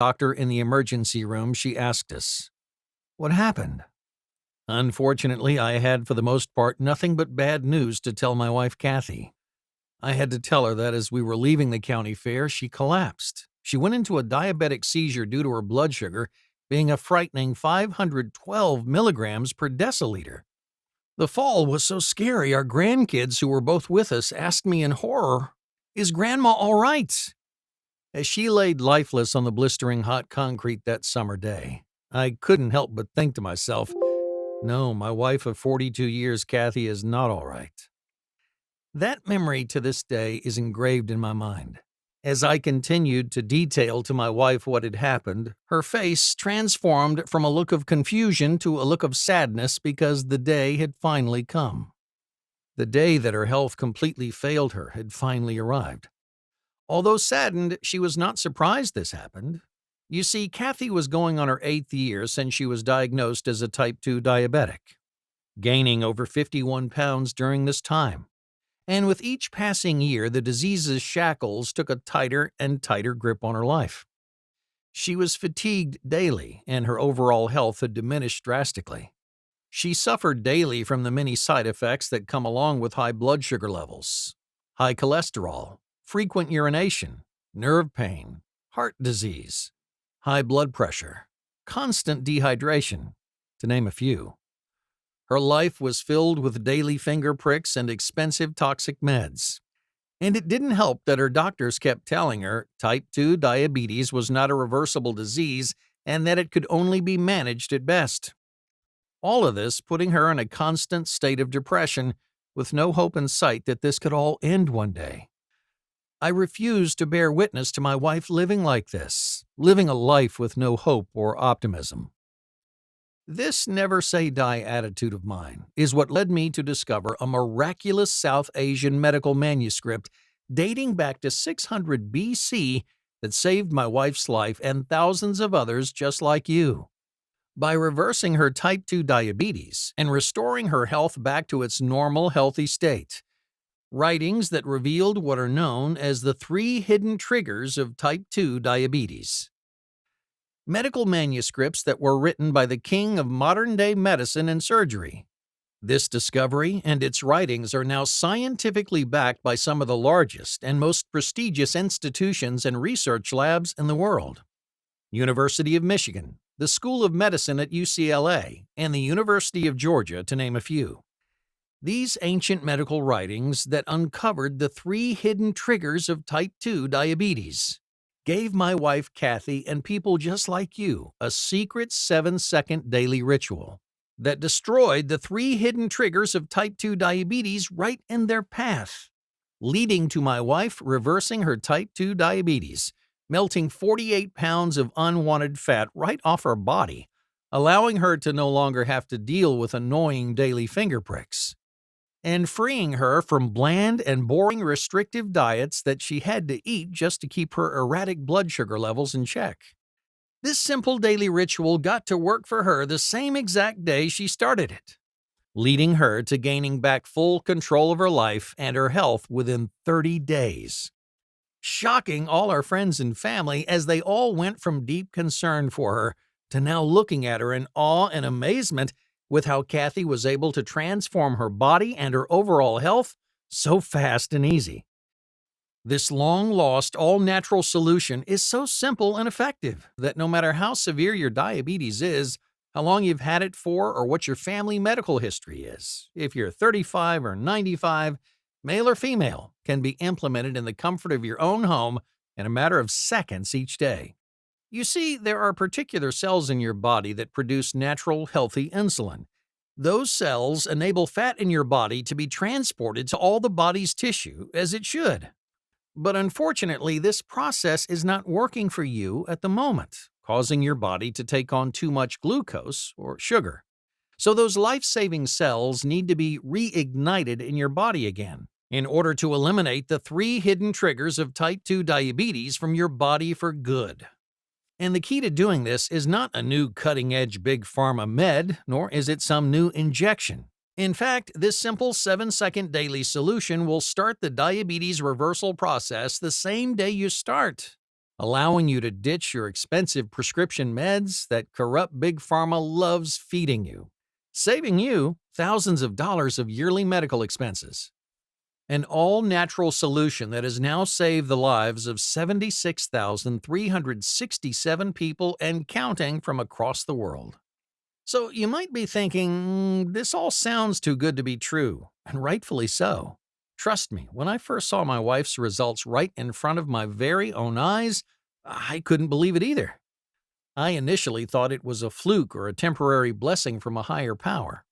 Doctor in the emergency room, she asked us, "What happened?" Unfortunately, I had for the most part nothing but bad news to tell my wife Kathy. I had to tell her that as we were leaving the county fair, she collapsed. She went into a diabetic seizure due to her blood sugar being a frightening 512 milligrams per deciliter. The fall was so scary, our grandkids who were both with us asked me in horror, "Is Grandma all right?" As she laid lifeless on the blistering hot concrete that summer day, I couldn't help but think to myself, no, my wife of 42 years, Kathy, is not all right. That memory to this day is engraved in my mind. As I continued to detail to my wife what had happened, her face transformed from a look of confusion to a look of sadness because the day had finally come. The day that her health completely failed her had finally arrived. Although saddened, she was not surprised this happened. You see, Kathy was going on her 8th year since she was diagnosed as a type 2 diabetic, gaining over 51 pounds during this time. And with each passing year, the disease's shackles took a tighter and tighter grip on her life. She was fatigued daily, and her overall health had diminished drastically. She suffered daily from the many side effects that come along with high blood sugar levels, high cholesterol, frequent urination, nerve pain, heart disease, high blood pressure, constant dehydration, to name a few. Her life was filled with daily finger pricks and expensive toxic meds. And it didn't help that her doctors kept telling her type 2 diabetes was not a reversible disease and that it could only be managed at best. All of this putting her in a constant state of depression with no hope in sight that this could all end one day. I refused to bear witness to my wife living like this, living a life with no hope or optimism. This never say die attitude of mine is what led me to discover a miraculous South Asian medical manuscript dating back to 600 BC that saved my wife's life and thousands of others just like you. By reversing her type 2 diabetes and restoring her health back to its normal, healthy state. Writings that revealed what are known as the 3 hidden triggers of type 2 diabetes. Medical manuscripts that were written by the king of modern-day medicine and surgery. This discovery and its writings are now scientifically backed by some of the largest and most prestigious institutions and research labs in the world. University of Michigan, the School of Medicine at UCLA, and the University of Georgia, to name a few. These ancient medical writings that uncovered the 3 hidden triggers of type 2 diabetes gave my wife Kathy and people just like you a secret 7-second daily ritual that destroyed the 3 hidden triggers of type 2 diabetes right in their path, leading to my wife reversing her type 2 diabetes, melting 48 pounds of unwanted fat right off her body, allowing her to no longer have to deal with annoying daily finger pricks, and freeing her from bland and boring restrictive diets that she had to eat just to keep her erratic blood sugar levels in check. This simple daily ritual got to work for her the same exact day she started it, leading her to gaining back full control of her life and her health within 30 days. Shocking all our friends and family as they all went from deep concern for her to now looking at her in awe and amazement with how Kathy was able to transform her body and her overall health so fast and easy. This long-lost, all-natural solution is so simple and effective that no matter how severe your diabetes is, how long you've had it for, or what your family medical history is, if you're 35 or 95, male or female, can be implemented in the comfort of your own home in a matter of seconds each day. You see, there are particular cells in your body that produce natural, healthy insulin. Those cells enable fat in your body to be transported to all the body's tissue, as it should. But unfortunately, this process is not working for you at the moment, causing your body to take on too much glucose or sugar. So those life-saving cells need to be reignited in your body again in order to eliminate the 3 hidden triggers of type 2 diabetes from your body for good. And the key to doing this is not a new cutting-edge big pharma med, nor is it some new injection. In fact, this simple 7-second daily solution will start the diabetes reversal process the same day you start. allowing you to ditch your expensive prescription meds that corrupt Big Pharma loves feeding you, saving you thousands of dollars of yearly medical expenses. An all-natural solution that has now saved the lives of 76,367 people and counting from across the world. So you might be thinking, this all sounds too good to be true, and rightfully so. Trust me, when I first saw my wife's results right in front of my very own eyes, I couldn't believe it either. I initially thought it was a fluke or a temporary blessing from a higher power.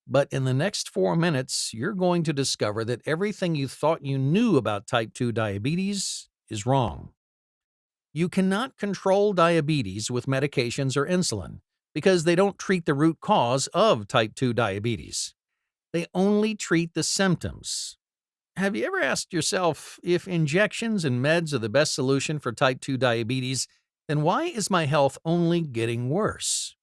But in the next 4 minutes, you're going to discover that everything you thought you knew about type 2 diabetes is wrong. You cannot control diabetes with medications or insulin because they don't treat the root cause of type 2 diabetes. They only treat the symptoms. Have you ever asked yourself, if injections and meds are the best solution for type 2 diabetes, then why is my health only getting worse?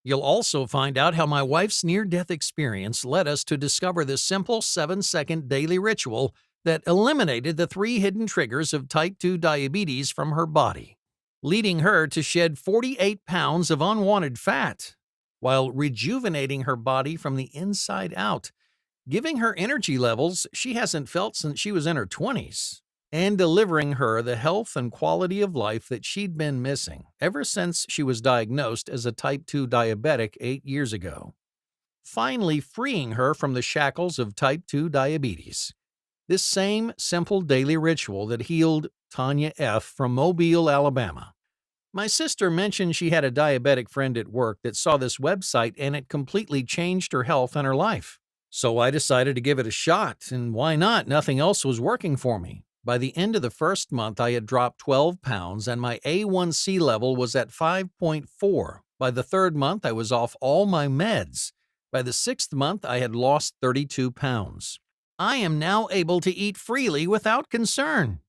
You'll also find out how my wife's near-death experience led us to discover this simple 7-second daily ritual that eliminated the 3 hidden triggers of type 2 diabetes from her body, leading her to shed 48 pounds of unwanted fat, while rejuvenating her body from the inside out, giving her energy levels she hasn't felt since she was in her 20s, and delivering her the health and quality of life that she'd been missing ever since she was diagnosed as a type 2 diabetic 8 years ago, finally freeing her from the shackles of type 2 diabetes. This same simple daily ritual that healed Tanya F. from Mobile, Alabama. My sister mentioned she had a diabetic friend at work that saw this website and it completely changed her health and her life. So I decided to give it a shot, and why not? Nothing else was working for me. By the end of the first month, I had dropped 12 pounds and my A1C level was at 5.4. By the third month, I was off all my meds. By the sixth month, I had lost 32 pounds. I am now able to eat freely without concern.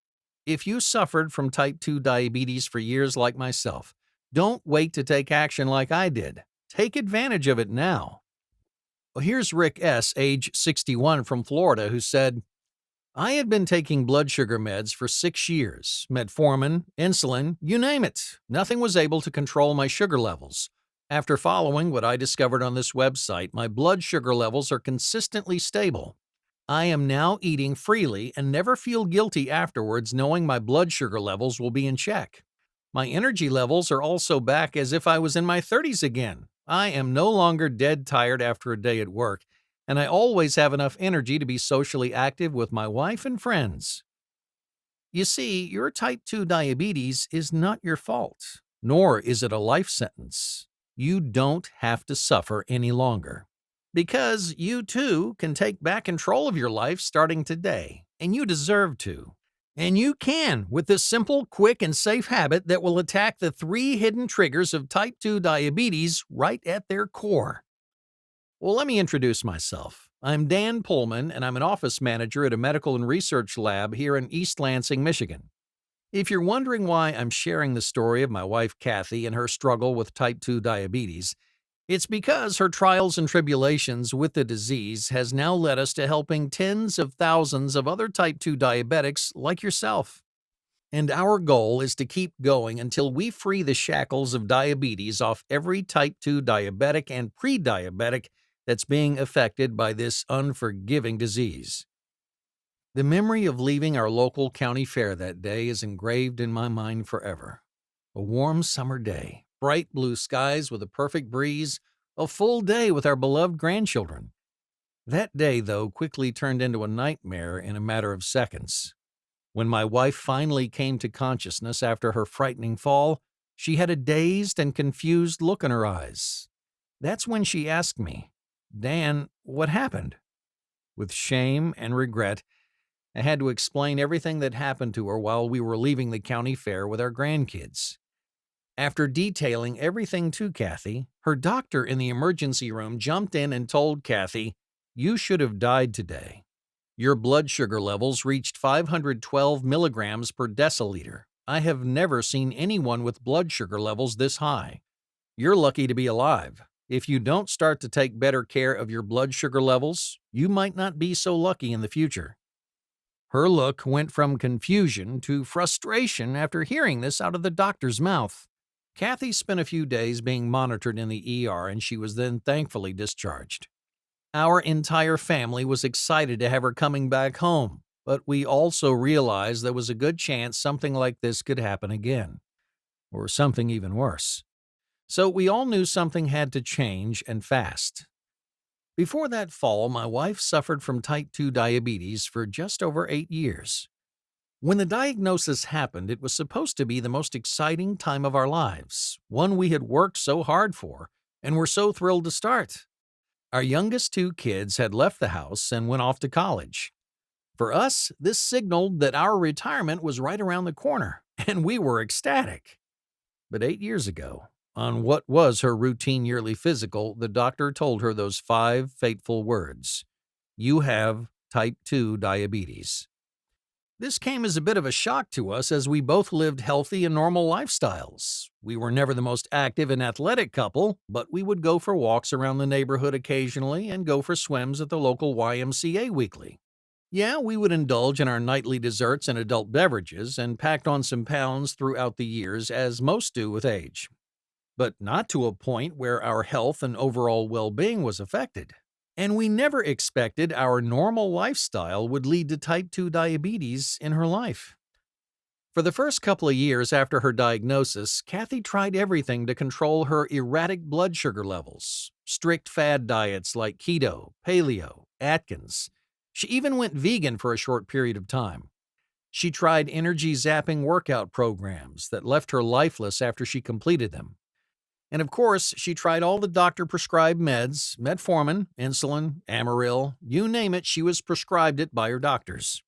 If you suffered from type 2 diabetes for years like myself, don't wait to take action like I did. Take advantage of it now. Well, here's Rick S., age 61, from Florida, who said, I had been taking blood sugar meds for 6 years, metformin, insulin, you name it. Nothing was able to control my sugar levels. After following what I discovered on this website, my blood sugar levels are consistently stable. I am now eating freely and never feel guilty afterwards knowing my blood sugar levels will be in check. My energy levels are also back as if I was in my 30s again. I am no longer dead tired after a day at work, and I always have enough energy to be socially active with my wife and friends. You see, your type 2 diabetes is not your fault, nor is it a life sentence. You don't have to suffer any longer. Because you too can take back control of your life starting today, and you deserve to. And you can with this simple, quick, and safe habit that will attack the 3 hidden triggers of type 2 diabetes right at their core. Well, let me introduce myself. I'm Dan Pullman, and I'm an office manager at a medical and research lab here in East Lansing, Michigan. If you're wondering why I'm sharing the story of my wife Kathy and her struggle with type 2 diabetes, it's because her trials and tribulations with the disease has now led us to helping tens of thousands of other type 2 diabetics like yourself. And our goal is to keep going until we free the shackles of diabetes off every type 2 diabetic and pre-diabetic that's being affected by this unforgiving disease. The memory of leaving our local county fair that day is engraved in my mind forever. A warm summer day, bright blue skies with a perfect breeze, a full day with our beloved grandchildren. That day, though, quickly turned into a nightmare in a matter of seconds. When my wife finally came to consciousness after her frightening fall, she had a dazed and confused look in her eyes. That's when she asked me, Dan, what happened? With shame and regret, I had to explain everything that happened to her while we were leaving the county fair with our grandkids. After detailing everything to Kathy, her doctor in the emergency room jumped in and told Kathy, "You should have died today. Your blood sugar levels reached 512 milligrams per deciliter. I have never seen anyone with blood sugar levels this high. You're lucky to be alive. If you don't start to take better care of your blood sugar levels, you might not be so lucky in the future." Her look went from confusion to frustration after hearing this out of the doctor's mouth. Kathy spent a few days being monitored in the ER and she was then thankfully discharged. Our entire family was excited to have her coming back home, but we also realized there was a good chance something like this could happen again, or something even worse. So we all knew something had to change and fast. Before that fall, my wife suffered from type 2 diabetes for just over 8 years. When the diagnosis happened, it was supposed to be the most exciting time of our lives, one we had worked so hard for and were so thrilled to start. Our youngest two kids had left the house and went off to college. For us, this signaled that our retirement was right around the corner, and we were ecstatic. But 8 years ago, on what was her routine yearly physical, the doctor told her those 5 fateful words: "You have type 2 diabetes." This came as a bit of a shock to us as we both lived healthy and normal lifestyles. We were never the most active and athletic couple, but we would go for walks around the neighborhood occasionally and go for swims at the local YMCA weekly. Yeah, we would indulge in our nightly desserts and adult beverages and packed on some pounds throughout the years, as most do with age, but not to a point where our health and overall well-being was affected. And we never expected our normal lifestyle would lead to type 2 diabetes in her life. For the first couple of years after her diagnosis, Kathy tried everything to control her erratic blood sugar levels. Strict fad diets like keto, paleo, Atkins. She even went vegan for a short period of time. She tried energy zapping workout programs that left her lifeless after she completed them. And of course, she tried all the doctor-prescribed meds: metformin, insulin, Amaryl, you name it, she was prescribed it by her doctors.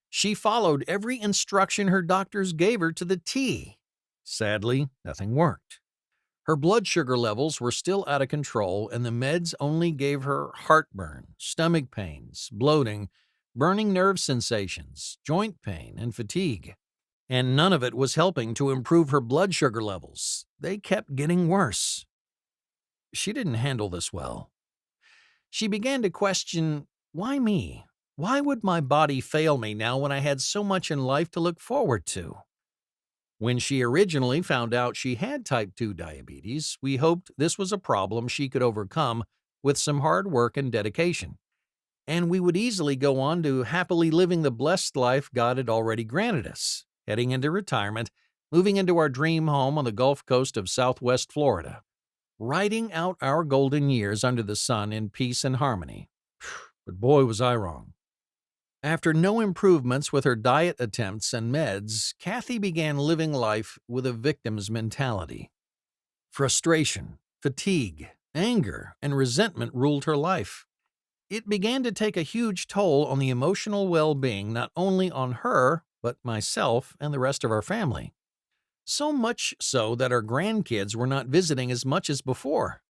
She followed every instruction her doctors gave her to the T. Sadly, nothing worked. Her blood sugar levels were still out of control, and the meds only gave her heartburn, stomach pains, bloating, burning nerve sensations, joint pain, and fatigue. And none of it was helping to improve her blood sugar levels. They kept getting worse. She didn't handle this well. She began to question, why me? Why would my body fail me now when I had so much in life to look forward to? When she originally found out she had type 2 diabetes, we hoped this was a problem she could overcome with some hard work and dedication, and we would easily go on to happily living the blessed life God had already granted us, heading into retirement, moving into our dream home on the Gulf Coast of Southwest Florida, riding out our golden years under the sun in peace and harmony. But boy, was I wrong. After no improvements with her diet attempts and meds, Kathy began living life with a victim's mentality. Frustration, fatigue, anger, and resentment ruled her life. It began to take a huge toll on the emotional well-being not only on her, but myself and the rest of our family. So much so that our grandkids were not visiting as much as before.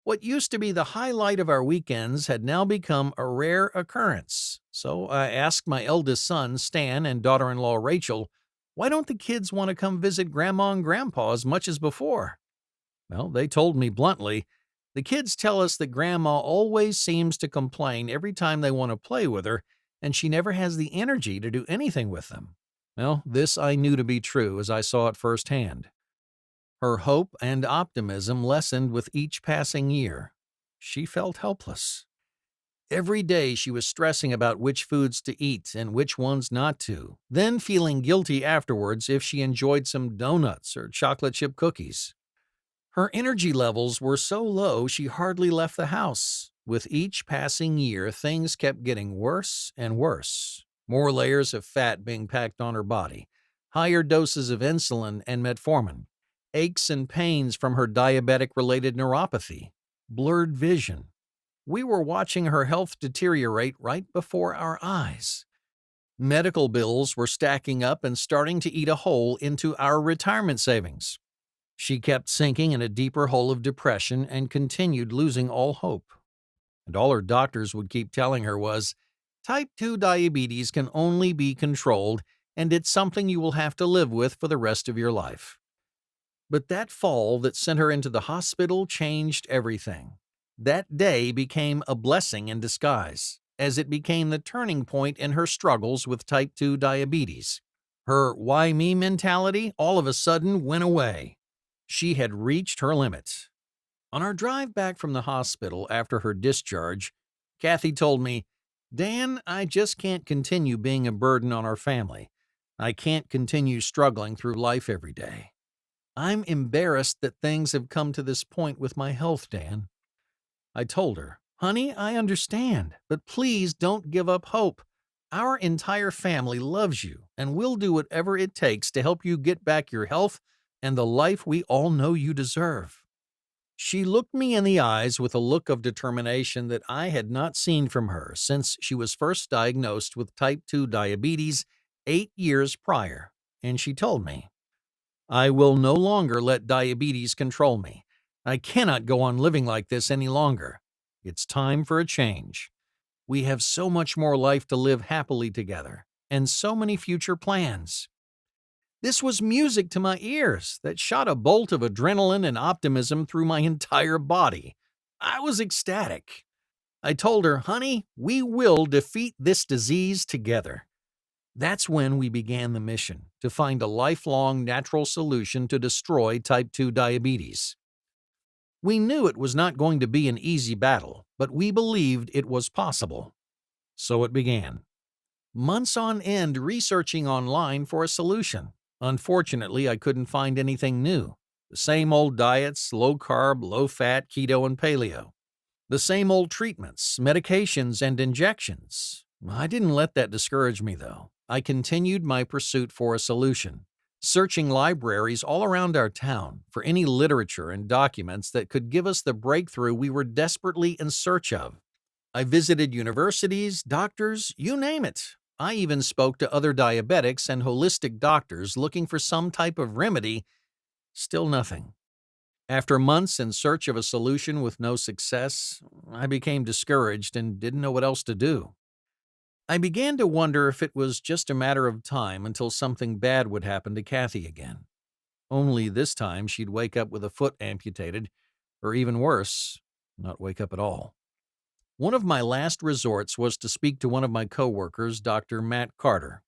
What used to be the highlight of our weekends had now become a rare occurrence. So I asked my eldest son, Stan, and daughter-in-law, Rachel, why don't the kids want to come visit Grandma and Grandpa as much as before? Well, they told me bluntly, the kids tell us that Grandma always seems to complain every time they want to play with her, and she never has the energy to do anything with them. Well, this I knew to be true as I saw it firsthand. Her hope and optimism lessened with each passing year. She felt helpless. Every day she was stressing about which foods to eat and which ones not to, then feeling guilty afterwards if she enjoyed some donuts or chocolate chip cookies. Her energy levels were so low she hardly left the house. With each passing year, things kept getting worse and worse. More layers of fat being packed on her body, higher doses of insulin and metformin, aches and pains from her diabetic-related neuropathy, blurred vision. We were watching her health deteriorate right before our eyes. Medical bills were stacking up and starting to eat a hole into our retirement savings. She kept sinking in a deeper hole of depression and continued losing all hope. And all her doctors would keep telling her was, type 2 diabetes can only be controlled, and it's something you will have to live with for the rest of your life. But that fall that sent her into the hospital changed everything. That day became a blessing in disguise. as it became the turning point in her struggles with type 2 diabetes. Her why me mentality all of a sudden went away. She had reached her limits. On our drive back from the hospital after her discharge, Kathy told me, "Dan, I just can't continue being a burden on our family. I can't continue struggling through life every day. I'm embarrassed that things have come to this point with my health, Dan." I told her, "Honey, I understand, but please don't give up hope. Our entire family loves you, and we'll do whatever it takes to help you get back your health and the life we all know you deserve." She looked me in the eyes with a look of determination that I had not seen from her since she was first diagnosed with type 2 diabetes 8 years prior, and she told me, "I will no longer let diabetes control me. I cannot go on living like this any longer. It's time for a change. We have so much more life to live happily together, and so many future plans." This was music to my ears that shot a bolt of adrenaline and optimism through my entire body. I was ecstatic. I told her, "Honey, we will defeat this disease together." That's when we began the mission to find a lifelong natural solution to destroy type 2 diabetes. We knew it was not going to be an easy battle, but we believed it was possible. So it began. Months on end researching online for a solution. Unfortunately, I couldn't find anything new. The same old diets, low carb, low fat, keto, and paleo. The same old treatments, medications, and injections. I didn't let that discourage me, though. I continued my pursuit for a solution, searching libraries all around our town for any literature and documents that could give us the breakthrough we were desperately in search of. I visited universities, doctors, you name it. I even spoke to other diabetics and holistic doctors looking for some type of remedy. Still nothing. After months in search of a solution with no success, I became discouraged and didn't know what else to do. I began to wonder if it was just a matter of time until something bad would happen to Kathy again. Only this time she'd wake up with a foot amputated, or even worse, not wake up at all. One of my last resorts was to speak to one of my coworkers, Dr. Matt Carter.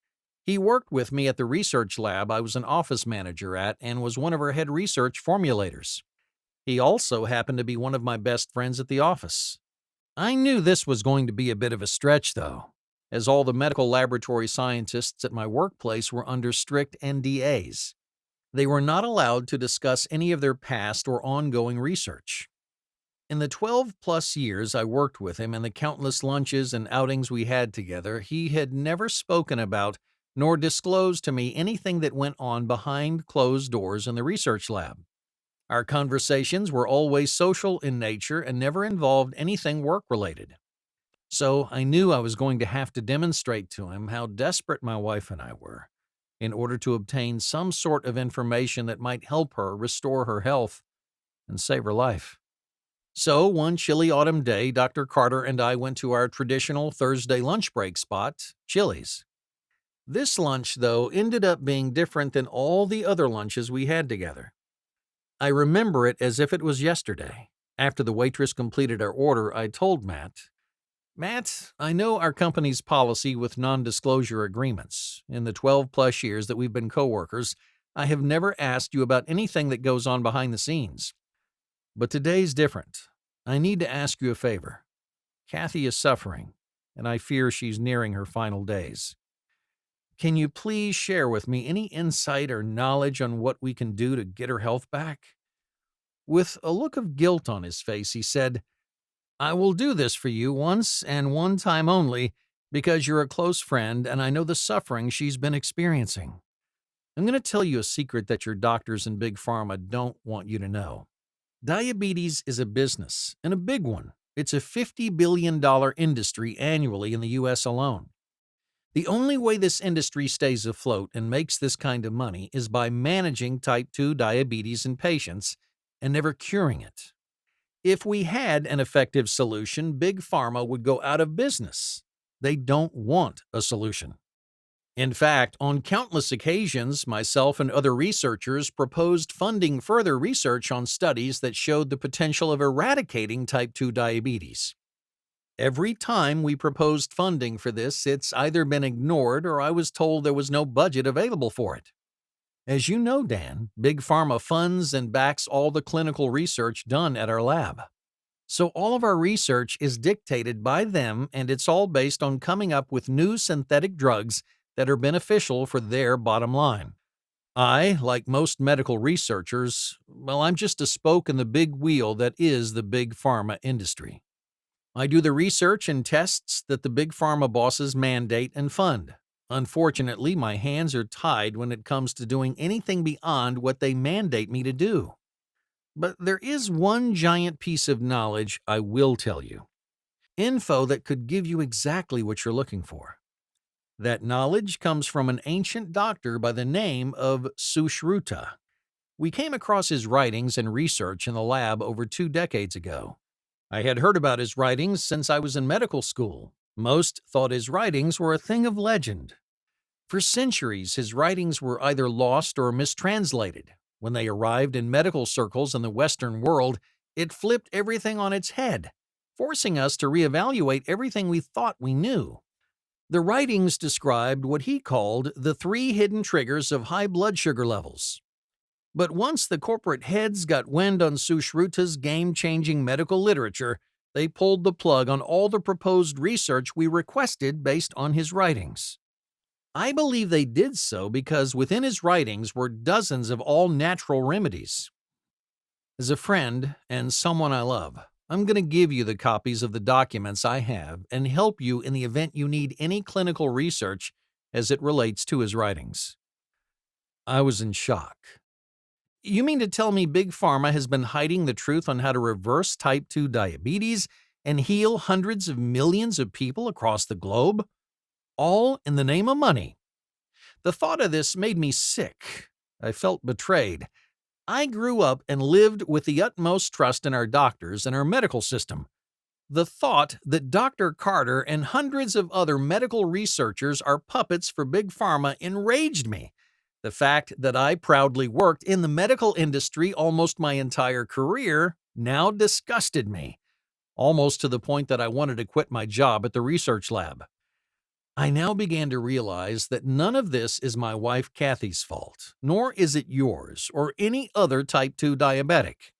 He worked with me at the research lab I was an office manager at and was one of our head research formulators. He also happened to be one of my best friends at the office. I knew this was going to be a bit of a stretch, though, as all the medical laboratory scientists at my workplace were under strict NDAs. They were not allowed to discuss any of their past or ongoing research. In the 12-plus years I worked with him and the countless lunches and outings we had together, he had never spoken about nor disclosed to me anything that went on behind closed doors in the research lab. Our conversations were always social in nature and never involved anything work-related. So I knew I was going to have to demonstrate to him how desperate my wife and I were in order to obtain some sort of information that might help her restore her health and save her life. So one chilly autumn day, Dr. Carter and I went to our traditional Thursday lunch break spot, Chili's. This lunch, though, ended up being different than all the other lunches we had together. I remember it as if it was yesterday. After the waitress completed our order, I told Matt, I know our company's policy with non-disclosure agreements. In the 12-plus years that we've been coworkers, I have never asked you about anything that goes on behind the scenes. But today's different. I need to ask you a favor. Kathy is suffering, and I fear she's nearing her final days. Can you please share with me any insight or knowledge on what we can do to get her health back?" With a look of guilt on his face, he said, "I will do this for you once and one time only because you're a close friend and I know the suffering she's been experiencing. I'm going to tell you a secret that your doctors and Big Pharma don't want you to know. Diabetes is a business, and a big one. It's a $50 billion industry annually in the U.S. alone. The only way this industry stays afloat and makes this kind of money is by managing type 2 diabetes in patients and never curing it. If we had an effective solution, Big Pharma would go out of business. They don't want a solution. In fact, on countless occasions, myself and other researchers proposed funding further research on studies that showed the potential of eradicating type 2 diabetes. Every time we proposed funding for this, it's either been ignored or I was told there was no budget available for it. As you know, Dan, Big Pharma funds and backs all the clinical research done at our lab. So all of our research is dictated by them, and it's all based on coming up with new synthetic drugs that are beneficial for their bottom line. I, like most medical researchers, well, I'm just a spoke in the big wheel that is the big pharma industry. I do the research and tests that the big pharma bosses mandate and fund. Unfortunately, my hands are tied when it comes to doing anything beyond what they mandate me to do. But there is one giant piece of knowledge I will tell you. Info that could give you exactly what you're looking for. That knowledge comes from an ancient doctor by the name of Sushruta. We came across his writings and research in the lab over 2 decades ago. I had heard about his writings since I was in medical school. Most thought his writings were a thing of legend. For centuries, his writings were either lost or mistranslated. When they arrived in medical circles in the Western world, it flipped everything on its head, forcing us to reevaluate everything we thought we knew. The writings described what he called the 3 hidden triggers of high blood sugar levels. But once the corporate heads got wind on Sushruta's game-changing medical literature, they pulled the plug on all the proposed research we requested based on his writings. I believe they did so because within his writings were dozens of all-natural remedies. As a friend and someone I love, I'm going to give you the copies of the documents I have and help you in the event you need any clinical research as it relates to his writings. I was in shock. You mean to tell me Big Pharma has been hiding the truth on how to reverse type 2 diabetes and heal hundreds of millions of people across the globe? All in the name of money. The thought of this made me sick. I felt betrayed. I grew up and lived with the utmost trust in our doctors and our medical system. The thought that Dr. Carter and hundreds of other medical researchers are puppets for Big Pharma enraged me. The fact that I proudly worked in the medical industry almost my entire career now disgusted me, almost to the point that I wanted to quit my job at the research lab. I now began to realize that none of this is my wife Kathy's fault, nor is it yours or any other type 2 diabetic.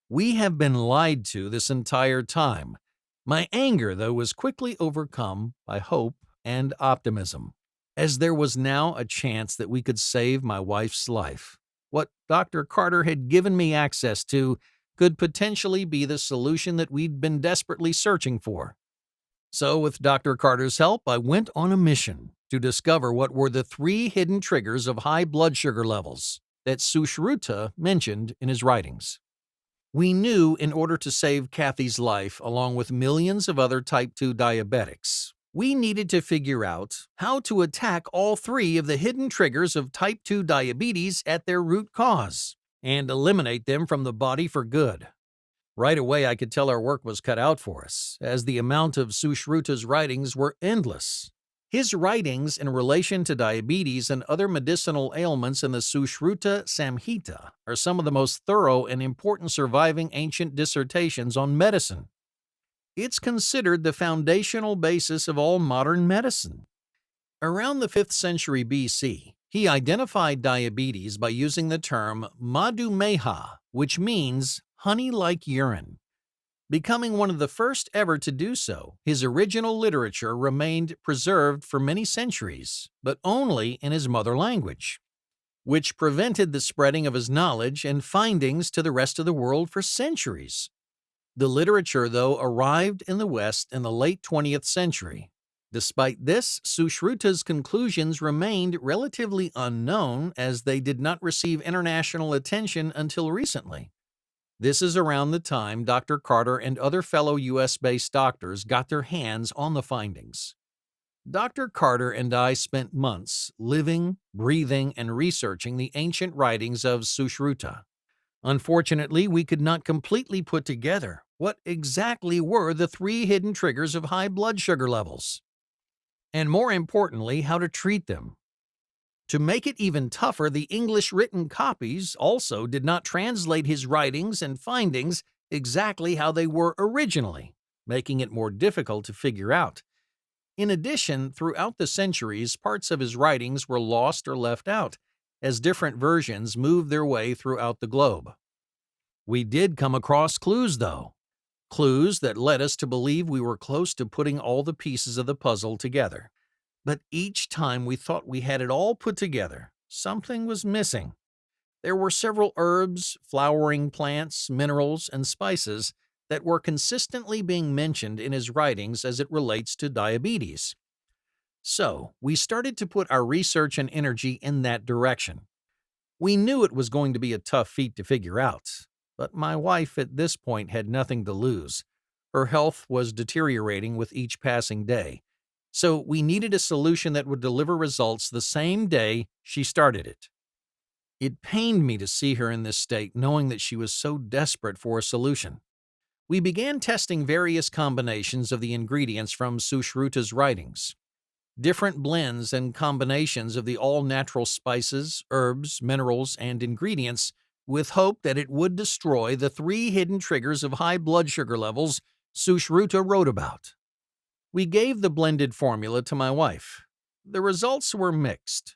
We have been lied to this entire time. My anger, though, was quickly overcome by hope and optimism, as there was now a chance that we could save my wife's life. What Dr. Carter had given me access to could potentially be the solution that we'd been desperately searching for. So, with Dr. Carter's help, I went on a mission to discover what were the 3 hidden triggers of high blood sugar levels that Sushruta mentioned in his writings. We knew in order to save Kathy's life, along with millions of other type 2 diabetics, we needed to figure out how to attack all 3 of the hidden triggers of type 2 diabetes at their root cause and eliminate them from the body for good. Right away, I could tell our work was cut out for us, as the amount of Sushruta's writings were endless. His writings in relation to diabetes and other medicinal ailments in the Sushruta Samhita are some of the most thorough and important surviving ancient dissertations on medicine. It's considered the foundational basis of all modern medicine. Around the 5th century BC, he identified diabetes by using the term madhumeha, which means honey-like urine. Becoming one of the first ever to do so, his original literature remained preserved for many centuries, but only in his mother language, which prevented the spreading of his knowledge and findings to the rest of the world for centuries. The literature, though, arrived in the West in the late 20th century. Despite this, Sushruta's conclusions remained relatively unknown as they did not receive international attention until recently. This is around the time Dr. Carter and other fellow U.S.-based doctors got their hands on the findings. Dr. Carter and I spent months living, breathing, and researching the ancient writings of Sushruta. Unfortunately, we could not completely put together what exactly were the 3 hidden triggers of high blood sugar levels, and more importantly, how to treat them. To make it even tougher, the English written copies also did not translate his writings and findings exactly how they were originally. making it more difficult to figure out. In addition, throughout the centuries, parts of his writings were lost or left out, as different versions moved their way throughout the globe. We did come across clues, though. Clues that led us to believe we were close to putting all the pieces of the puzzle together. But each time we thought we had it all put together, something was missing. There were several herbs, flowering plants, minerals, and spices that were consistently being mentioned in his writings as it relates to diabetes. So, we started to put our research and energy in that direction. We knew it was going to be a tough feat to figure out, but my wife at this point had nothing to lose. Her health was deteriorating with each passing day, so we needed a solution that would deliver results the same day she started it. It pained me to see her in this state, knowing that she was so desperate for a solution. We began testing various combinations of the ingredients from Sushruta's writings. Different blends and combinations of the all-natural spices, herbs, minerals, and ingredients with hope that it would destroy the 3 hidden triggers of high blood sugar levels Sushruta wrote about. We gave the blended formula to my wife. The results were mixed.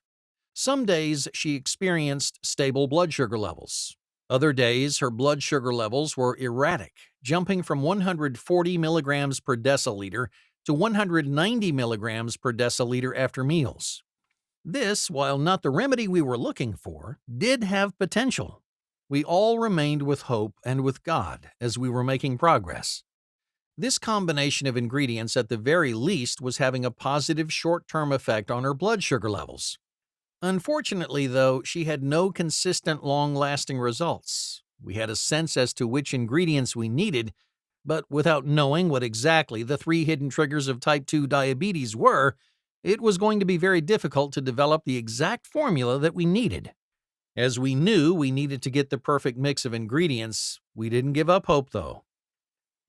Some days she experienced stable blood sugar levels. Other days her blood sugar levels were erratic, jumping from 140 milligrams per deciliter to 190 milligrams per deciliter after meals. This, while not the remedy we were looking for, did have potential. We all remained with hope and with God as we were making progress. This combination of ingredients at the very least was having a positive short-term effect on her blood sugar levels. Unfortunately, though, she had no consistent long-lasting results. We had a sense as to which ingredients we needed, but without knowing what exactly the 3 hidden triggers of type 2 diabetes were, it was going to be very difficult to develop the exact formula that we needed. As we knew we needed to get the perfect mix of ingredients, we didn't give up hope, though.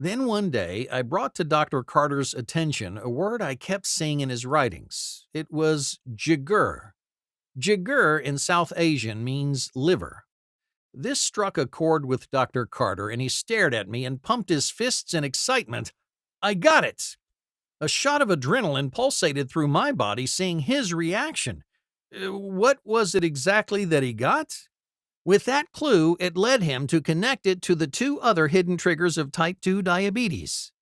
Then one day, I brought to Dr. Carter's attention a word I kept seeing in his writings. It was jigur. Jigur in South Asian means liver. This struck a chord with Dr. Carter, and he stared at me and pumped his fists in excitement. I got it! A shot of adrenaline pulsated through my body, seeing his reaction. What was it exactly that he got? With that clue, it led him to connect it to the 2 other hidden triggers of type 2 diabetes.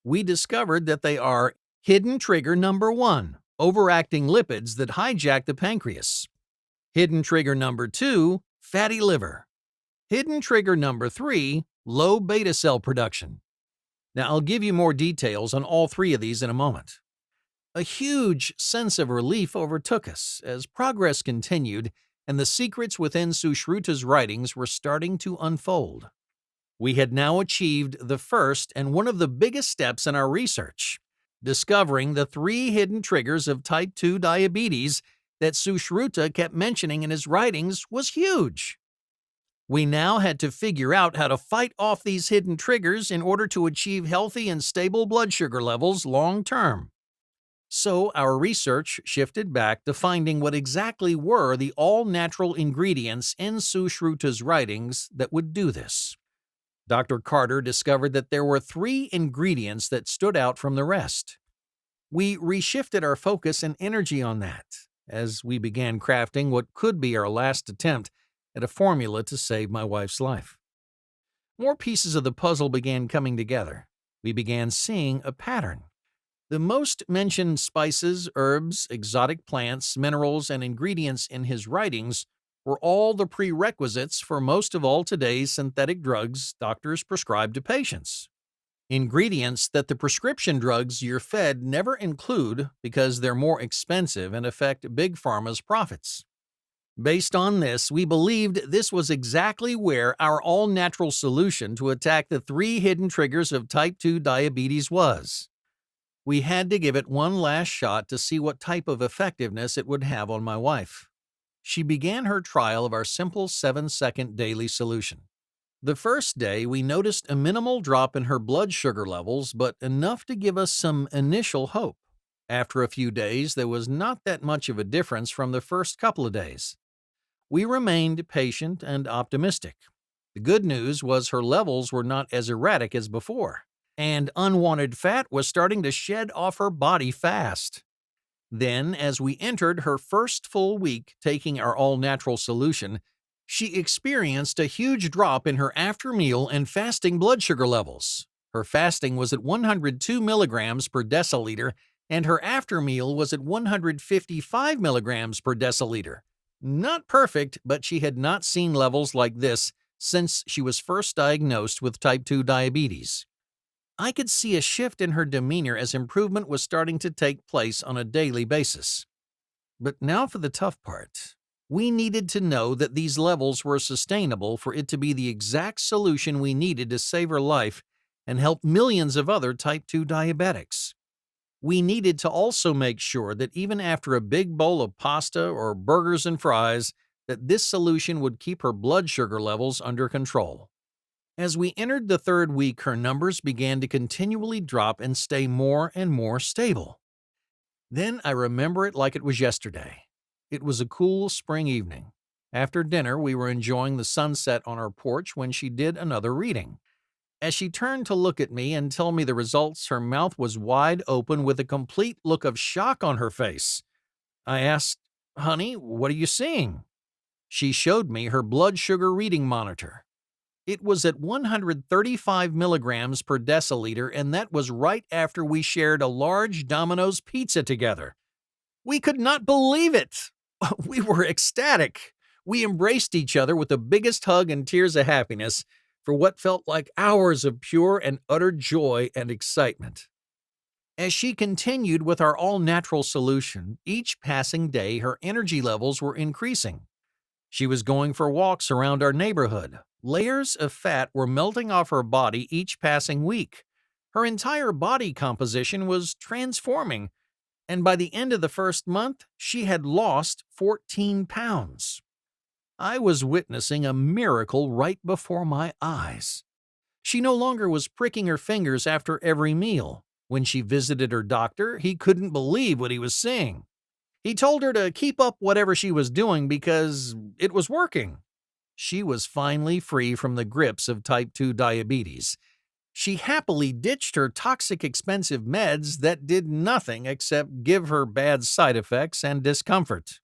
We discovered that they are hidden trigger number 1, overacting lipids that hijack the pancreas. Hidden trigger number 2, fatty liver. Hidden trigger number 3, low beta cell production. Now, I'll give you more details on all 3 of these in a moment. A huge sense of relief overtook us as progress continued and the secrets within Sushruta's writings were starting to unfold. We had now achieved the first and one of the biggest steps in our research. Discovering the 3 hidden triggers of type 2 diabetes that Sushruta kept mentioning in his writings was huge. We now had to figure out how to fight off these hidden triggers in order to achieve healthy and stable blood sugar levels long term. So our research shifted back to finding what exactly were the all-natural ingredients in Sushruta's writings that would do this. Dr. Carter discovered that there were 3 ingredients that stood out from the rest. We reshifted our focus and energy on that as we began crafting what could be our last attempt at a formula to save my wife's life. More pieces of the puzzle began coming together. We began seeing a pattern. The most mentioned spices, herbs, exotic plants, minerals, and ingredients in his writings were all the prerequisites for most of all today's synthetic drugs doctors prescribe to patients. Ingredients that the prescription drugs you're fed never include because they're more expensive and affect Big Pharma's profits. Based on this, we believed this was exactly where our all-natural solution to attack the 3 hidden triggers of type 2 diabetes was. We had to give it one last shot to see what type of effectiveness it would have on my wife. She began her trial of our simple 7-second daily solution. The first day, we noticed a minimal drop in her blood sugar levels, but enough to give us some initial hope. After a few days, there was not that much of a difference from the first couple of days. We remained patient and optimistic. The good news was her levels were not as erratic as before, and unwanted fat was starting to shed off her body fast. Then, as we entered her first full week taking our all-natural solution, she experienced a huge drop in her after-meal and fasting blood sugar levels. Her fasting was at 102 milligrams per deciliter, and her after-meal was at 155 milligrams per deciliter. Not perfect, but she had not seen levels like this since she was first diagnosed with type 2 diabetes. I could see a shift in her demeanor as improvement was starting to take place on a daily basis. But now for the tough part. We needed to know that these levels were sustainable for it to be the exact solution we needed to save her life and help millions of other type 2 diabetics. We needed to also make sure that even after a big bowl of pasta or burgers and fries, that this solution would keep her blood sugar levels under control. As we entered the third week, her numbers began to continually drop and stay more and more stable. Then I remember it like it was yesterday. It was a cool spring evening. After dinner, we were enjoying the sunset on our porch when she did another reading. As she turned to look at me and tell me the results, her mouth was wide open with a complete look of shock on her face. I asked, "Honey, what are you seeing?" She showed me her blood sugar reading monitor. It was at 135 milligrams per deciliter, and that was right after we shared a large Domino's pizza together. We could not believe it. We were ecstatic. We embraced each other with the biggest hug and tears of happiness for what felt like hours of pure and utter joy and excitement. As she continued with our all-natural solution, each passing day her energy levels were increasing. She was going for walks around our neighborhood. Layers of fat were melting off her body each passing week. Her entire body composition was transforming, and by the end of the first month, she had lost 14 pounds. I was witnessing a miracle right before my eyes. She no longer was pricking her fingers after every meal. When she visited her doctor, he couldn't believe what he was seeing. He told her to keep up whatever she was doing because it was working. She was finally free from the grips of type 2 diabetes. She happily ditched her toxic, expensive meds that did nothing except give her bad side effects and discomfort.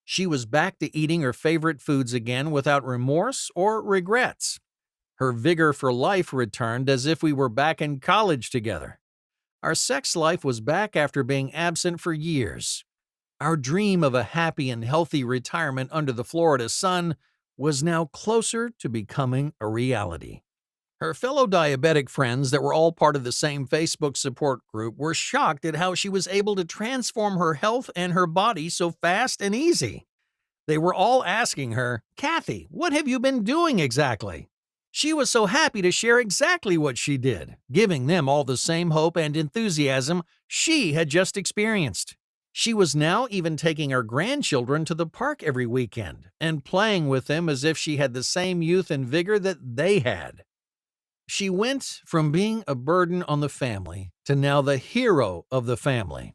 She was back to eating her favorite foods again without remorse or regrets. Her vigor for life returned as if we were back in college together. Our sex life was back after being absent for years. Our dream of a happy and healthy retirement under the Florida sun was now closer to becoming a reality. Her fellow diabetic friends that were all part of the same Facebook support group were shocked at how she was able to transform her health and her body so fast and easy. They were all asking her, "Kathy, what have you been doing exactly?" She was so happy to share exactly what she did, giving them all the same hope and enthusiasm she had just experienced. She was now even taking her grandchildren to the park every weekend and playing with them as if she had the same youth and vigor that they had. She went from being a burden on the family to now the hero of the family.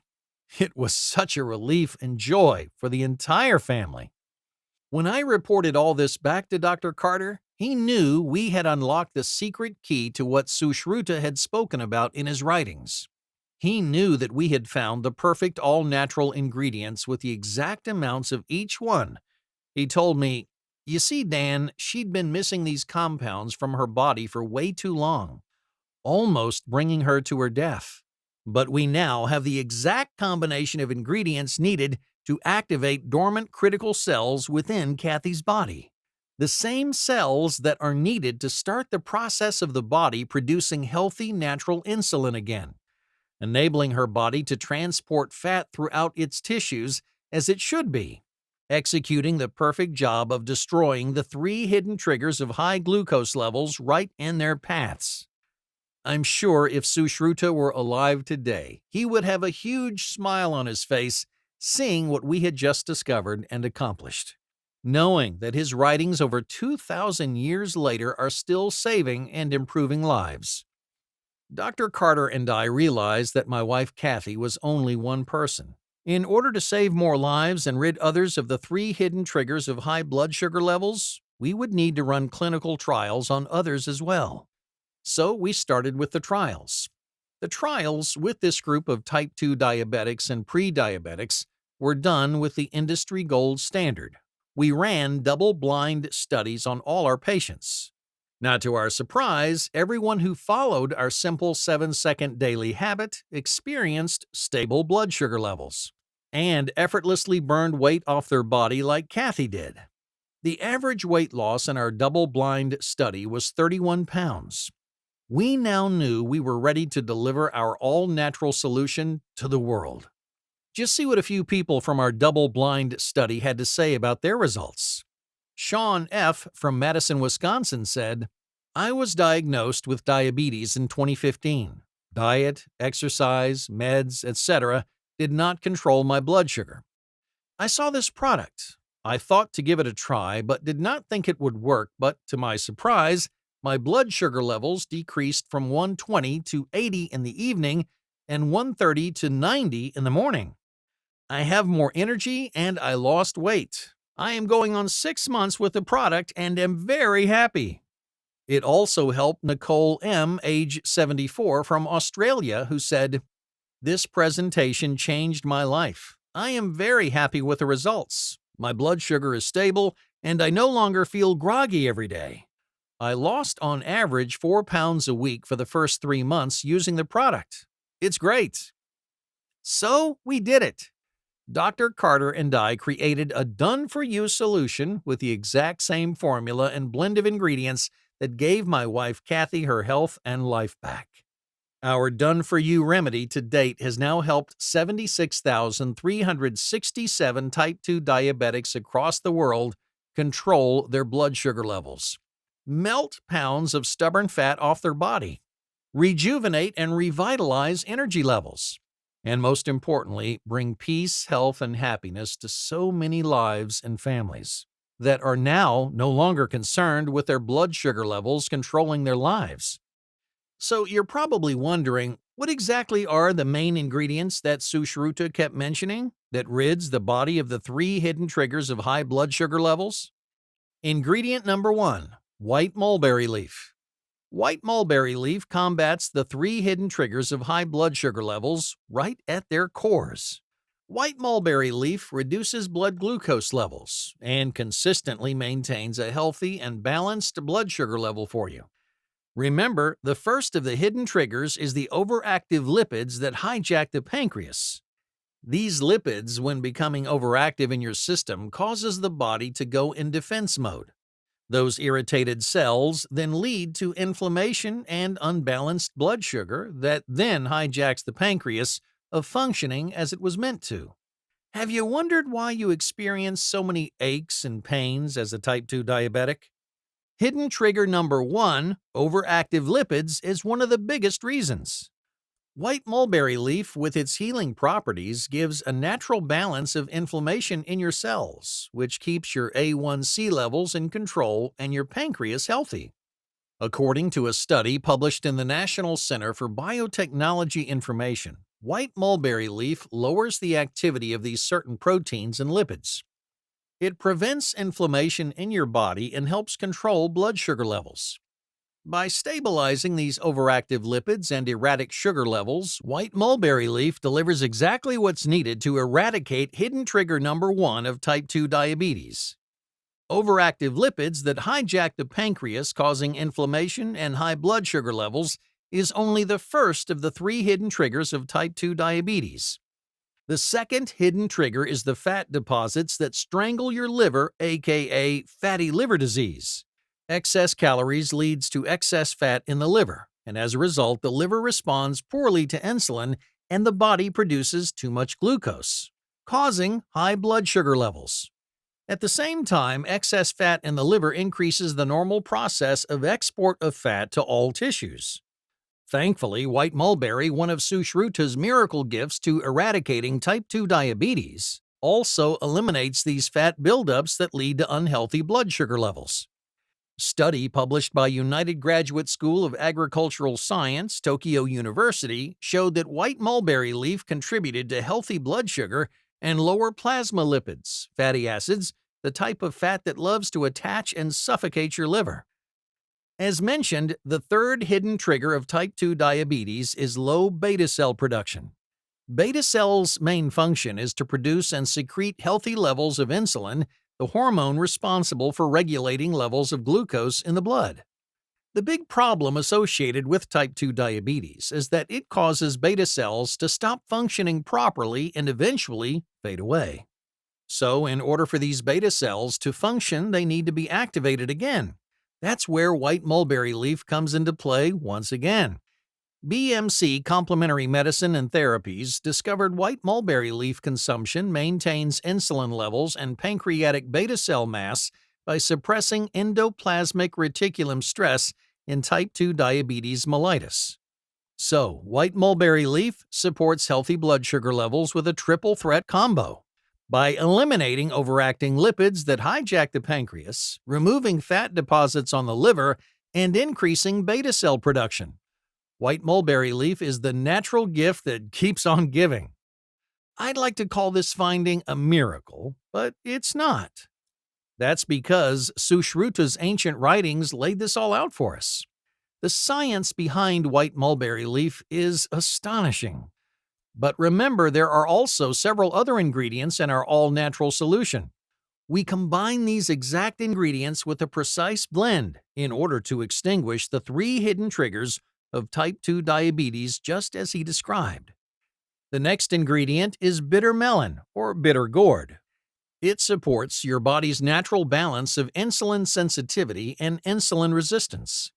It was such a relief and joy for the entire family. When I reported all this back to Dr. Carter, he knew we had unlocked the secret key to what Sushruta had spoken about in his writings. He knew that we had found the perfect all-natural ingredients with the exact amounts of each one. He told me, "You see, Dan, she'd been missing these compounds from her body for way too long, almost bringing her to her death. But we now have the exact combination of ingredients needed to activate dormant critical cells within Kathy's body. The same cells that are needed to start the process of the body producing healthy, natural insulin again, enabling her body to transport fat throughout its tissues as it should be, executing the perfect job of destroying the 3 hidden triggers of high glucose levels right in their paths." I'm sure if Sushruta were alive today, he would have a huge smile on his face seeing what we had just discovered and accomplished, knowing that his writings over 2,000 years later are still saving and improving lives. Dr. Carter and I realized that my wife Kathy was only one person. In order to save more lives and rid others of the 3 hidden triggers of high blood sugar levels, we would need to run clinical trials on others as well. So we started with the trials. The trials with this group of type 2 diabetics and pre-diabetics were done with the industry gold standard. We ran double-blind studies on all our patients. Now, to our surprise, everyone who followed our simple 7-second daily habit experienced stable blood sugar levels and effortlessly burned weight off their body like Kathy did. The average weight loss in our double-blind study was 31 pounds. We now knew we were ready to deliver our all-natural solution to the world. Just see what a few people from our double-blind study had to say about their results. Sean F. from Madison, Wisconsin said, "I was diagnosed with diabetes in 2015. Diet, exercise, meds, etc. did not control my blood sugar. I saw this product. I thought to give it a try, but did not think it would work, but to my surprise, my blood sugar levels decreased from 120 to 80 in the evening and 130 to 90 in the morning. I have more energy and I lost weight. I am going on 6 months with the product and am very happy." It also helped Nicole M., age 74, from Australia, who said, "This presentation changed my life. I am very happy with the results. My blood sugar is stable, and I no longer feel groggy every day. I lost on average 4 pounds a week for the first 3 months using the product. It's great." So we did it. Dr. Carter and I created a done-for-you solution with the exact same formula and blend of ingredients that gave my wife Kathy her health and life back. Our done-for-you remedy to date has now helped 76,367 type 2 diabetics across the world control their blood sugar levels, melt pounds of stubborn fat off their body, rejuvenate and revitalize energy levels, and most importantly, bring peace, health, and happiness to so many lives and families that are now no longer concerned with their blood sugar levels controlling their lives. So you're probably wondering, what exactly are the main ingredients that Sushruta kept mentioning that rids the body of the 3 hidden triggers of high blood sugar levels? Ingredient number 1, white mulberry leaf. White mulberry leaf combats the 3 hidden triggers of high blood sugar levels right at their cores. White mulberry leaf reduces blood glucose levels and consistently maintains a healthy and balanced blood sugar level for you. Remember, the first of the hidden triggers is the overactive lipids that hijack the pancreas. These lipids, when becoming overactive in your system, causes the body to go in defense mode. Those irritated cells then lead to inflammation and unbalanced blood sugar that then hijacks the pancreas of functioning as it was meant to. Have you wondered why you experience so many aches and pains as a type 2 diabetic? Hidden trigger number 1, overactive lipids, is one of the biggest reasons. White mulberry leaf, with its healing properties, gives a natural balance of inflammation in your cells, which keeps your A1C levels in control and your pancreas healthy. According to a study published in the National Center for Biotechnology Information, white mulberry leaf lowers the activity of these certain proteins and lipids. It prevents inflammation in your body and helps control blood sugar levels. By stabilizing these overactive lipids and erratic sugar levels, white mulberry leaf delivers exactly what's needed to eradicate hidden trigger number 1 of type 2 diabetes. Overactive lipids that hijack the pancreas, causing inflammation and high blood sugar levels, is only the first of the 3 hidden triggers of type 2 diabetes. The second hidden trigger is the fat deposits that strangle your liver, aka fatty liver disease. Excess calories leads to excess fat in the liver, and as a result, the liver responds poorly to insulin and the body produces too much glucose, causing high blood sugar levels. At the same time, excess fat in the liver increases the normal process of export of fat to all tissues. Thankfully, white mulberry, one of Sushruta's miracle gifts to eradicating type 2 diabetes, also eliminates these fat buildups that lead to unhealthy blood sugar levels. Study published by United Graduate School of Agricultural Science, Tokyo University, showed that white mulberry leaf contributed to healthy blood sugar and lower plasma lipids, fatty acids, the type of fat that loves to attach and suffocate your liver. As mentioned, the third hidden trigger of type 2 diabetes is low beta cell production. Beta cells' main function is to produce and secrete healthy levels of insulin, the hormone responsible for regulating levels of glucose in the blood. The big problem associated with type 2 diabetes is that it causes beta cells to stop functioning properly and eventually fade away. So, in order for these beta cells to function, they need to be activated again. That's where white mulberry leaf comes into play once again. BMC Complementary Medicine and Therapies discovered white mulberry leaf consumption maintains insulin levels and pancreatic beta cell mass by suppressing endoplasmic reticulum stress in type 2 diabetes mellitus. So, white mulberry leaf supports healthy blood sugar levels with a triple threat combo. By eliminating overacting lipids that hijack the pancreas, removing fat deposits on the liver, and increasing beta cell production. White mulberry leaf is the natural gift that keeps on giving. I'd like to call this finding a miracle, but it's not. That's because Sushruta's ancient writings laid this all out for us. The science behind white mulberry leaf is astonishing. But remember, there are also several other ingredients in our all-natural solution. We combine these exact ingredients with a precise blend in order to extinguish the 3 hidden triggers of type 2 diabetes just as he described. The next ingredient is bitter melon, or bitter gourd. It supports your body's natural balance of insulin sensitivity and insulin resistance.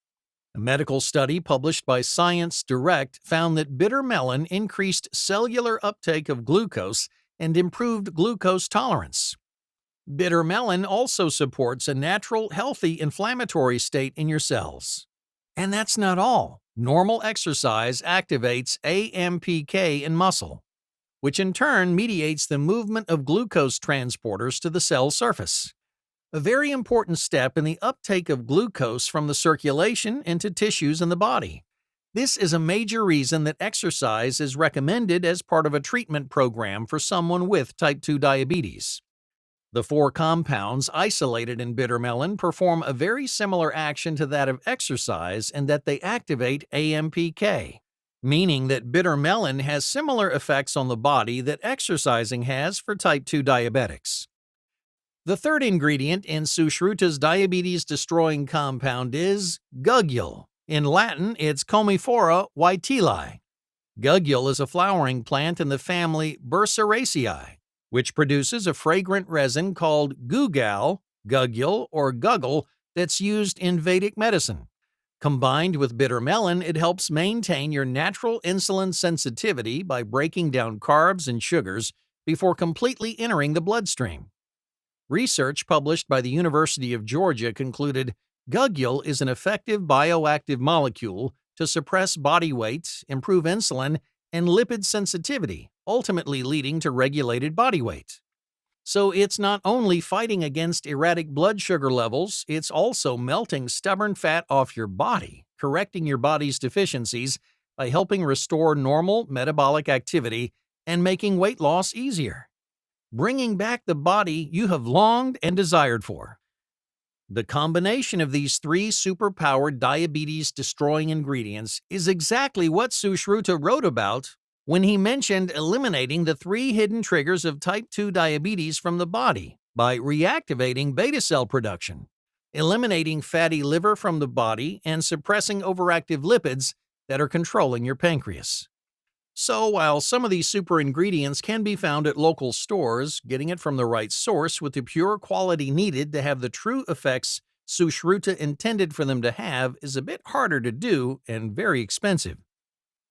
A medical study published by Science Direct found that bitter melon increased cellular uptake of glucose and improved glucose tolerance. Bitter melon also supports a natural, healthy inflammatory state in your cells. And that's not all. Normal exercise activates AMPK in muscle, which in turn mediates the movement of glucose transporters to the cell surface. A very important step in the uptake of glucose from the circulation into tissues in the body. This is a major reason that exercise is recommended as part of a treatment program for someone with type 2 diabetes. The 4 compounds isolated in bitter melon perform a very similar action to that of exercise in that they activate AMPK, meaning that bitter melon has similar effects on the body that exercising has for type 2 diabetics. The third ingredient in Sushruta's diabetes-destroying compound is gugule. In Latin, it's Commiphora whiteleyi. Gugule is a flowering plant in the family Burseraceae, which produces a fragrant resin called gugal, gugule, or guggle that's used in Vedic medicine. Combined with bitter melon, it helps maintain your natural insulin sensitivity by breaking down carbs and sugars before completely entering the bloodstream. Research published by the University of Georgia concluded gugule is an effective bioactive molecule to suppress body weight, improve insulin, and lipid sensitivity, ultimately leading to regulated body weight. So it's not only fighting against erratic blood sugar levels, it's also melting stubborn fat off your body, correcting your body's deficiencies by helping restore normal metabolic activity and making weight loss easier, bringing back the body you have longed and desired for. The combination of these 3 superpowered diabetes-destroying ingredients is exactly what Sushruta wrote about when he mentioned eliminating the 3 hidden triggers of type 2 diabetes from the body by reactivating beta cell production, eliminating fatty liver from the body, and suppressing overactive lipids that are controlling your pancreas. So, while some of these super ingredients can be found at local stores, getting it from the right source with the pure quality needed to have the true effects Sushruta intended for them to have is a bit harder to do and very expensive.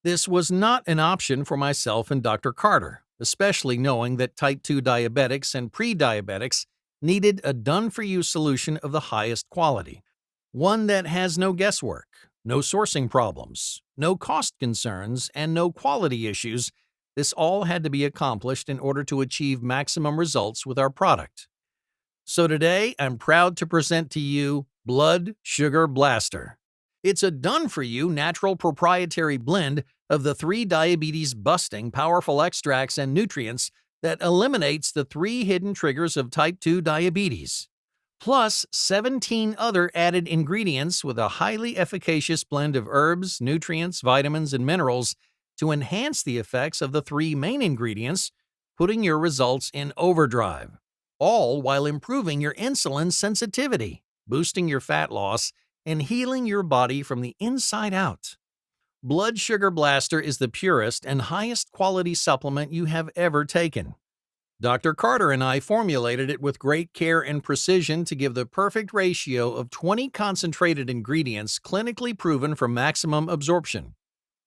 This was not an option for myself and Dr. Carter, especially knowing that type 2 diabetics and pre-diabetics needed a done-for-you solution of the highest quality. One that has no guesswork, no sourcing problems, no cost concerns, and no quality issues. This all had to be accomplished in order to achieve maximum results with our product. So today, I'm proud to present to you Blood Sugar Blaster. It's a done-for-you natural proprietary blend of the 3 diabetes-busting powerful extracts and nutrients that eliminates the 3 hidden triggers of type 2 diabetes. plus 17 other added ingredients with a highly efficacious blend of herbs, nutrients, vitamins, and minerals to enhance the effects of the three main ingredients, putting your results in overdrive, all while improving your insulin sensitivity, boosting your fat loss, and healing your body from the inside out. Blood Sugar Blaster is the purest and highest quality supplement you have ever taken. Dr. Carter and I formulated it with great care and precision to give the perfect ratio of 20 concentrated ingredients clinically proven for maximum absorption.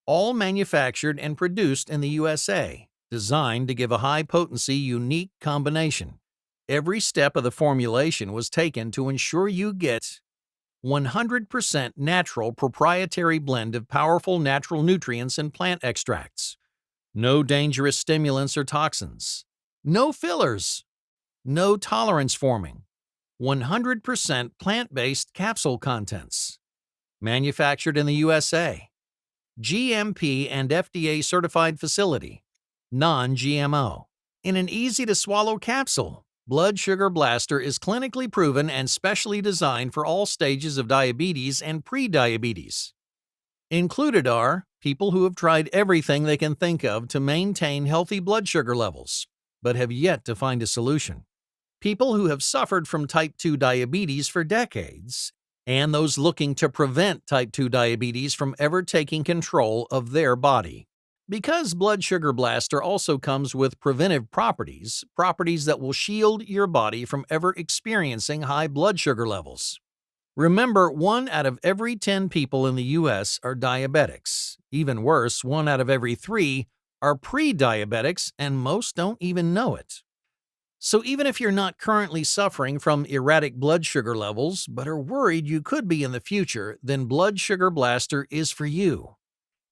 All manufactured and produced in the USA, designed to give a high-potency, unique combination. Every step of the formulation was taken to ensure you get 100% natural proprietary blend of powerful natural nutrients and plant extracts. No dangerous stimulants or toxins. No fillers. No tolerance forming. 100% plant-based capsule contents. Manufactured in the USA. GMP and FDA certified facility. Non-GMO. In an easy-to-swallow capsule, Blood Sugar Blaster is clinically proven and specially designed for all stages of diabetes and pre-diabetes. Included are people who have tried everything they can think of to maintain healthy blood sugar levels, but have yet to find a solution. People who have suffered from type 2 diabetes for decades, and those looking to prevent type 2 diabetes from ever taking control of their body. Because Blood Sugar Blaster also comes with preventive properties that will shield your body from ever experiencing high blood sugar levels. Remember, 1 out of every 10 people in the U.S. are diabetics. Even worse, 1 out of every 3 are pre-diabetics, and most don't even know it. So even if you're not currently suffering from erratic blood sugar levels, but are worried you could be in the future, then Blood Sugar Blaster is for you.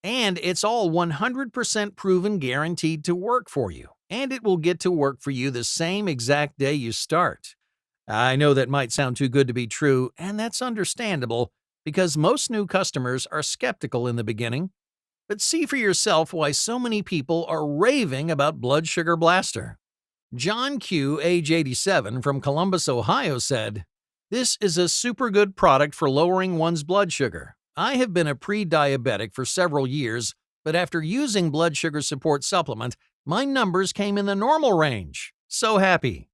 And it's all 100% proven guaranteed to work for you, and it will get to work for you the same exact day you start. I know that might sound too good to be true, and that's understandable because most new customers are skeptical in the beginning. But see for yourself why so many people are raving about Blood Sugar Blaster. John Q., age 87, from Columbus, Ohio, said, "This is a super good product for lowering one's blood sugar. I have been a pre-diabetic for several years, but after using blood sugar support supplement, my numbers came in the normal range. So happy."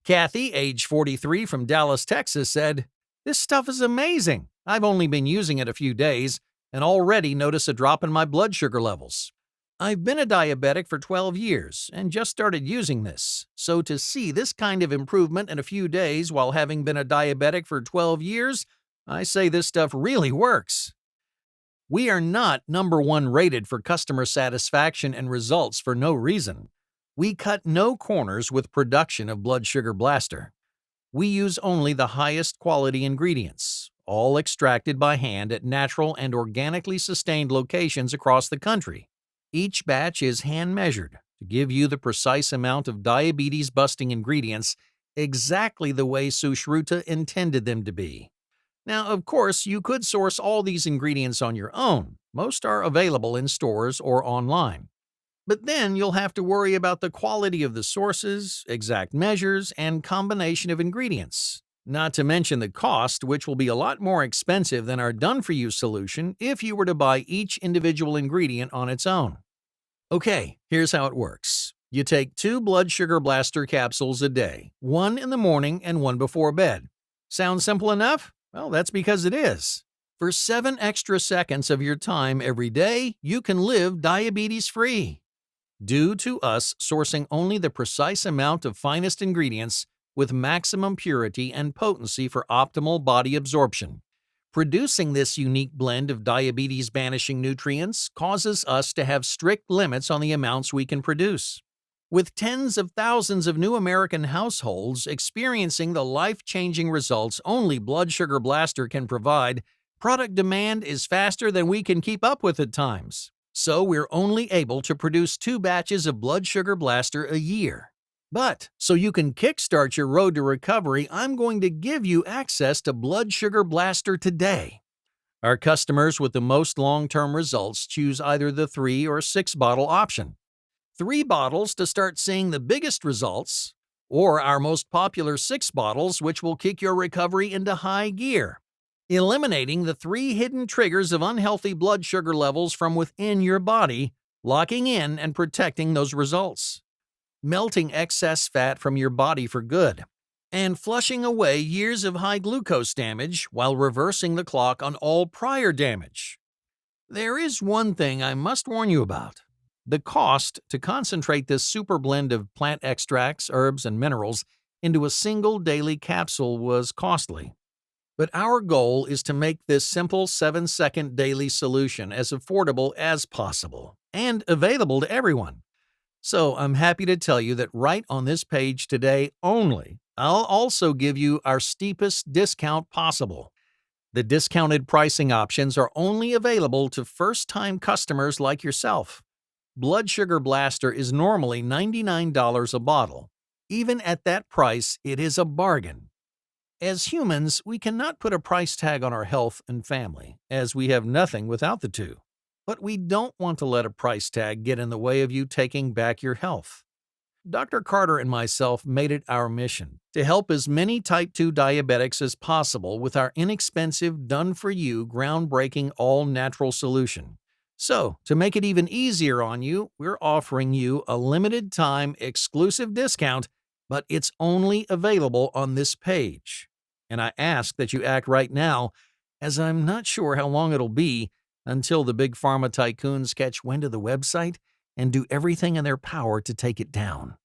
Kathy, age 43, from Dallas, Texas, said, "This stuff is amazing. I've only been using it a few days and already notice a drop in my blood sugar levels. I've been a diabetic for 12 years and just started using this, so to see this kind of improvement in a few days while having been a diabetic for 12 years, I say this stuff really works." We are not #1 rated for customer satisfaction and results for no reason. We cut no corners with production of Blood Sugar Blaster. We use only the highest quality ingredients, all extracted by hand at natural and organically sustained locations across the country. Each batch is hand-measured to give you the precise amount of diabetes-busting ingredients exactly the way Sushruta intended them to be. Now, of course, you could source all these ingredients on your own. Most are available in stores or online. But then you'll have to worry about the quality of the sources, exact measures, and combination of ingredients. Not to mention the cost, which will be a lot more expensive than our done-for-you solution if you were to buy each individual ingredient on its own. Okay, here's how it works. You take 2 Blood Sugar Blaster capsules a day, 1 in the morning and 1 before bed. Sound simple enough? Well, that's because it is. For 7 extra seconds of your time every day, you can live diabetes-free. Due to us sourcing only the precise amount of finest ingredients with maximum purity and potency for optimal body absorption. Producing this unique blend of diabetes-banishing nutrients causes us to have strict limits on the amounts we can produce. With tens of thousands of new American households experiencing the life-changing results only Blood Sugar Blaster can provide, product demand is faster than we can keep up with at times. So we're only able to produce 2 batches of Blood Sugar Blaster a year. But, so you can kickstart your road to recovery, I'm going to give you access to Blood Sugar Blaster today. Our customers with the most long-term results choose either the 3 or 6 bottle option. 3 bottles to start seeing the biggest results, or our most popular 6 bottles, which will kick your recovery into high gear, eliminating the 3 hidden triggers of unhealthy blood sugar levels from within your body, locking in and protecting those results, melting excess fat from your body for good, and flushing away years of high glucose damage while reversing the clock on all prior damage. There is one thing I must warn you about. The cost to concentrate this super blend of plant extracts, herbs, and minerals into a single daily capsule was costly. But our goal is to make this simple 7-second daily solution as affordable as possible and available to everyone. So I'm happy to tell you that right on this page today only, I'll also give you our steepest discount possible. The discounted pricing options are only available to first-time customers like yourself. Blood Sugar Blaster is normally $99 a bottle. Even at that price, it is a bargain. As humans, we cannot put a price tag on our health and family, as we have nothing without the two. But we don't want to let a price tag get in the way of you taking back your health. Dr. Carter and myself made it our mission to help as many type 2 diabetics as possible with our inexpensive, done-for-you, groundbreaking, all-natural solution. So, to make it even easier on you, we're offering you a limited-time exclusive discount, but it's only available on this page. And I ask that you act right now, as I'm not sure how long it'll be until the big pharma tycoons catch wind of the website and do everything in their power to take it down.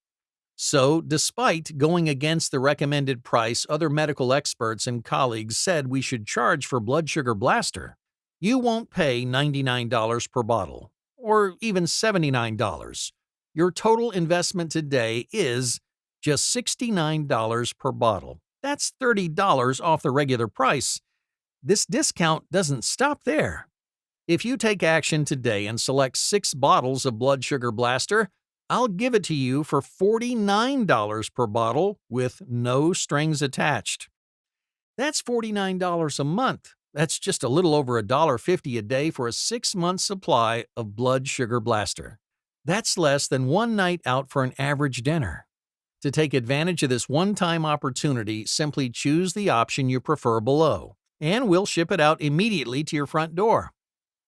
So, despite going against the recommended price other medical experts and colleagues said we should charge for Blood Sugar Blaster, you won't pay $99 per bottle, or even $79. Your total investment today is just $69 per bottle. That's $30 off the regular price. This discount doesn't stop there. If you take action today and select 6 bottles of Blood Sugar Blaster, I'll give it to you for $49 per bottle with no strings attached. That's $49 a month. That's just a little over $1.50 a day for a 6-month supply of Blood Sugar Blaster. That's less than one night out for an average dinner. To take advantage of this one-time opportunity, simply choose the option you prefer below, and we'll ship it out immediately to your front door.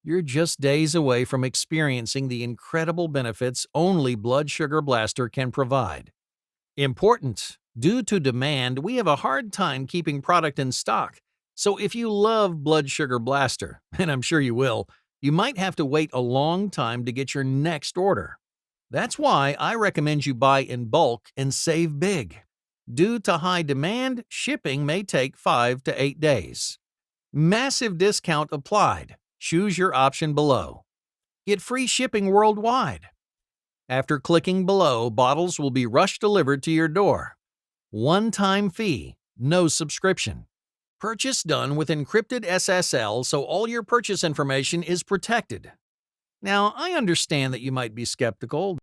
You're just days away from experiencing the incredible benefits only Blood Sugar Blaster can provide. Important. Due to demand, we have a hard time keeping product in stock. So if you love Blood Sugar Blaster, and I'm sure you will, you might have to wait a long time to get your next order. That's why I recommend you buy in bulk and save big. Due to high demand, shipping may take 5 to 8 days. Massive discount applied. Choose your option below. Get free shipping worldwide. After clicking below, bottles will be rush delivered to your door. One-time fee, no subscription. Purchase done with encrypted SSL so all your purchase information is protected. Now, I understand that you might be skeptical.